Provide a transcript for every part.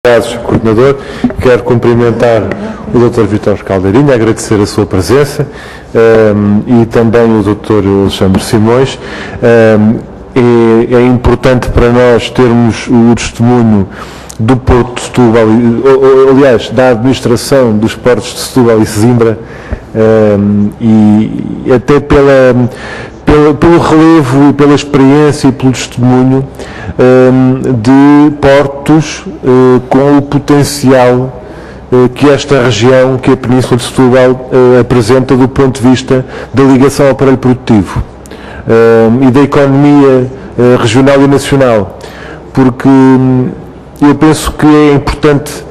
Coordenador, quero cumprimentar o Dr. Vítor Caldeirinha, agradecer a sua presença e também o Dr. Alexandre Simões. É importante para nós termos o testemunho do Porto de Setúbal, aliás, da administração dos portos de Setúbal e Sesimbra, e até pelo relevo e pela experiência e pelo testemunho de portos com o potencial que esta região, que a Península de Setúbal apresenta do ponto de vista da ligação ao aparelho produtivo e da economia regional e nacional, porque eu penso que é importante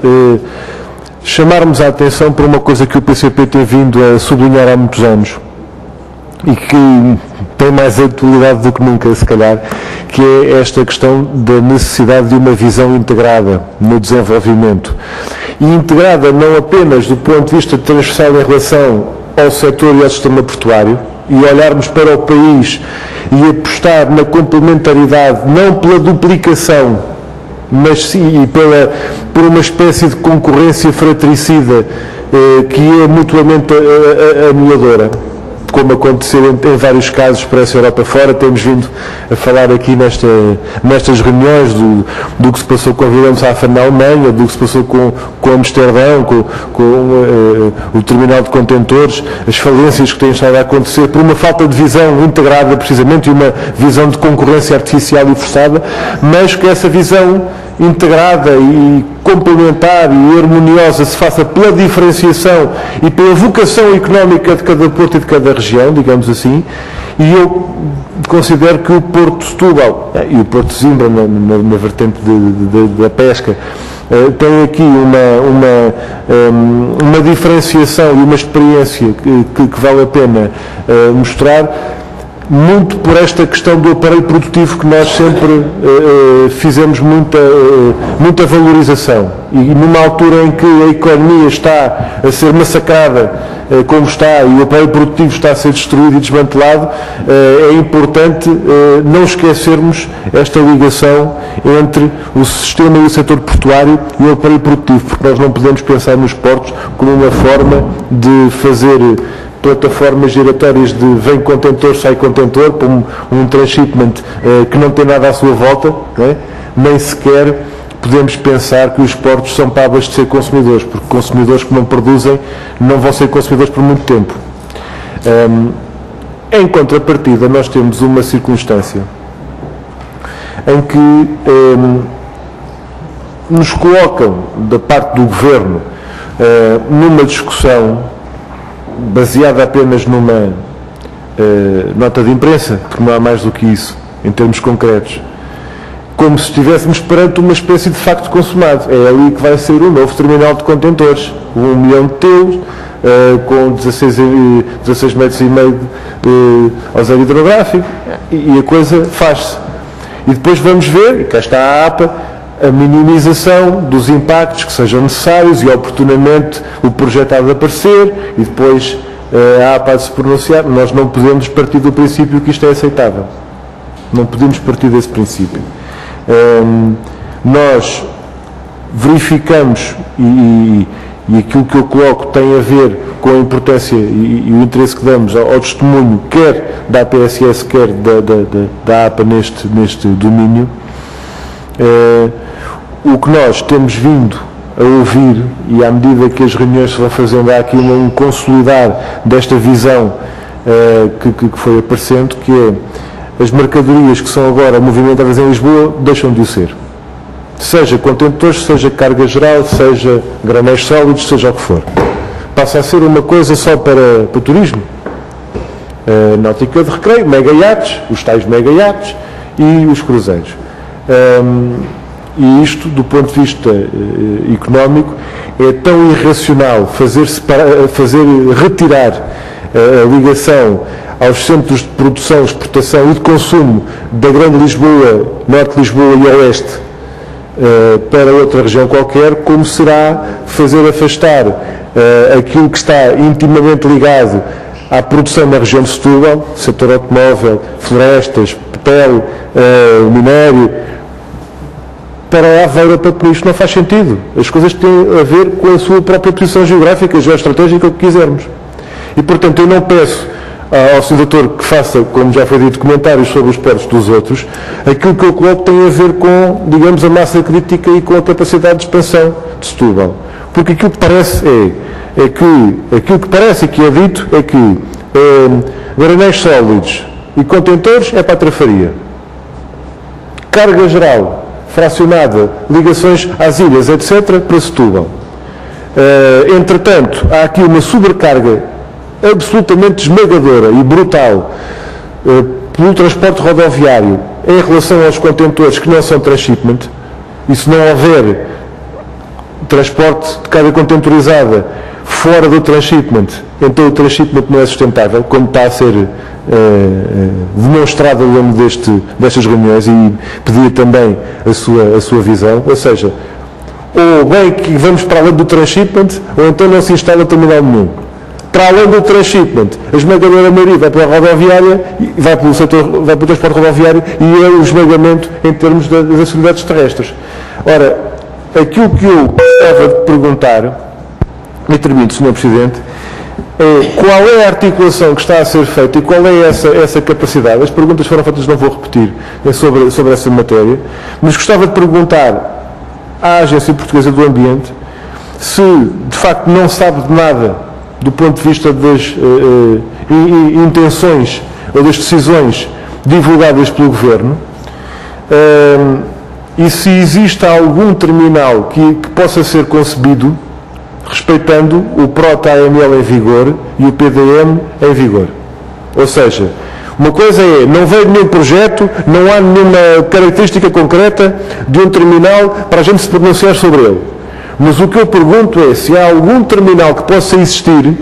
chamarmos a atenção para uma coisa que o PCP tem vindo a sublinhar há muitos anos e que tem mais atualidade do que nunca, se calhar, que é esta questão da necessidade de uma visão integrada no desenvolvimento. E integrada não apenas do ponto de vista transversal em relação ao setor e ao sistema portuário, e olharmos para o país e apostar na complementaridade, não pela duplicação, mas sim por uma espécie de concorrência fratricida que é mutuamente anuladora, como aconteceu em vários casos para essa Europa fora. Temos vindo a falar aqui nestas reuniões do que se passou com a Wilhelmshaven na Alemanha, do que se passou com Amsterdão, com o terminal de contentores, as falências que têm estado a acontecer por uma falta de visão integrada, precisamente, e uma visão de concorrência artificial e forçada, mas que essa visão integrada e complementar e harmoniosa se faça pela diferenciação e pela vocação económica de cada porto e de cada região, digamos assim. E eu considero que o Porto de Setúbal e o Porto de Sesimbra, na vertente da pesca, tem aqui uma diferenciação e uma experiência que vale a pena mostrar, muito por esta questão do aparelho produtivo que nós sempre fizemos muita valorização. E numa altura em que a economia está a ser massacrada como está e o aparelho produtivo está a ser destruído e desmantelado, é importante não esquecermos esta ligação entre o sistema e o setor portuário e o aparelho produtivo, porque nós não podemos pensar nos portos como uma forma de fazer plataformas giratórias de vem contentor, sai contentor, para um transshipment que não tem nada à sua volta, não é? Nem sequer podemos pensar que os portos são para abastecer consumidores, porque consumidores que não produzem não vão ser consumidores por muito tempo. Em contrapartida, nós temos uma circunstância em que nos colocam, da parte do Governo, numa discussão baseada apenas numa nota de imprensa, porque não há mais do que isso, em termos concretos, como se estivéssemos perante uma espécie de facto consumado. É ali que vai sair o novo terminal de contentores, 1 milhão de teus, com 16 metros e meio ao zero hidrográfico, e a coisa faz-se. E depois vamos ver, e cá está a APA, a minimização dos impactos que sejam necessários e oportunamente o projeto há de aparecer e depois a APA há de se pronunciar. Nós não podemos partir do princípio que isto é aceitável. Não podemos partir desse princípio. Nós verificamos, e aquilo que eu coloco tem a ver com a importância e o interesse que damos ao testemunho, quer da APSS, quer da APA neste domínio. O que nós temos vindo a ouvir, e à medida que as reuniões se vão fazendo, há aqui um consolidar desta visão que foi aparecendo, que é as mercadorias que são agora movimentadas em Lisboa deixam de o ser. Seja contentores, seja carga geral, seja granéis sólidos, seja o que for. Passa a ser uma coisa só para turismo. Náutica de recreio, mega iates, os tais mega iates e os cruzeiros. E isto, do ponto de vista económico, é tão irracional retirar a ligação aos centros de produção, exportação e de consumo da Grande Lisboa, Norte de Lisboa e Oeste para outra região qualquer, como será fazer afastar aquilo que está intimamente ligado à produção na região de Setúbal, setor automóvel, florestas, papel, minério, para Aveiro, para Peniche. Isto não faz sentido. As coisas têm a ver com a sua própria posição geográfica, geoestratégica, o que quisermos. E, portanto, eu não peço ao Sr. Doutor que faça, como já foi dito, comentários sobre os portos dos outros. Aquilo que eu coloco tem a ver com, digamos, a massa crítica e com a capacidade de expansão de Setúbal. Porque aquilo que parece aquilo que parece que é dito é que granéis sólidos e contentores é para a Trafaria. Carga geral, fracionada, ligações às ilhas, etc., para Setúbal. Entretanto, há aqui uma sobrecarga absolutamente esmagadora e brutal pelo transporte rodoviário em relação aos contentores que não são transshipment. E se não houver transporte de carga contentorizada fora do transshipment, então o transshipment não é sustentável, como está a ser demonstrado ao longo destas reuniões, e pedia também a sua visão. Ou seja, ou bem que vamos para além do transshipment, ou então não se instala terminal nenhum. Para além do transshipment, a esmagadora maioria vai para a rodoviária, vai para o transporte rodoviário, e é o esmagamento em termos das atividades terrestres. Ora, aquilo que eu gostava de perguntar, e termino, Sr. Presidente, é qual é a articulação que está a ser feita e qual é essa capacidade. As perguntas foram feitas, não vou repetir, sobre essa matéria, mas gostava de perguntar à Agência Portuguesa do Ambiente se, de facto, não sabe de nada do ponto de vista das intenções ou das decisões divulgadas pelo Governo, e se existe algum terminal que possa ser concebido respeitando o PROT-AML em vigor e o PDM em vigor. Ou seja, uma coisa é, não veio nenhum projeto, não há nenhuma característica concreta de um terminal para a gente se pronunciar sobre ele. Mas o que eu pergunto é se há algum terminal que possa existir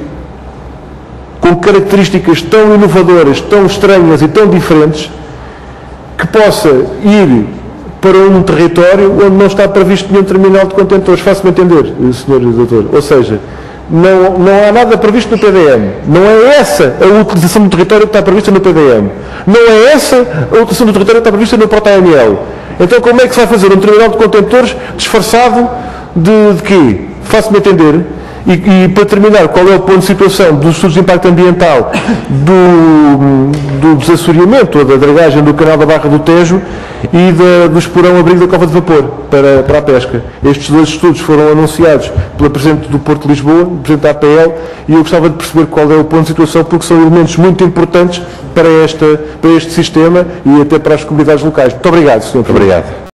com características tão inovadoras, tão estranhas e tão diferentes, que possa ir para um território onde não está previsto nenhum terminal de contentores. Faço-me entender, Sr. Doutor. Ou seja, não há nada previsto no PDM. Não é essa a utilização do território que está prevista no PDM. Não é essa a utilização do território que está prevista no PROT-AML. Então como é que se vai fazer um terminal de contentores disfarçado de quê? Faço-me entender. E para terminar, qual é o ponto de situação dos estudos de impacto ambiental do desassoreamento ou da dragagem do canal da Barra do Tejo e do esporão abrigo da Cova de Vapor para a pesca? Estes dois estudos foram anunciados pela Presidente do Porto de Lisboa, Presidente da APL, e eu gostava de perceber qual é o ponto de situação, porque são elementos muito importantes para este sistema e até para as comunidades locais. Muito obrigado, Sr. Presidente. Obrigado.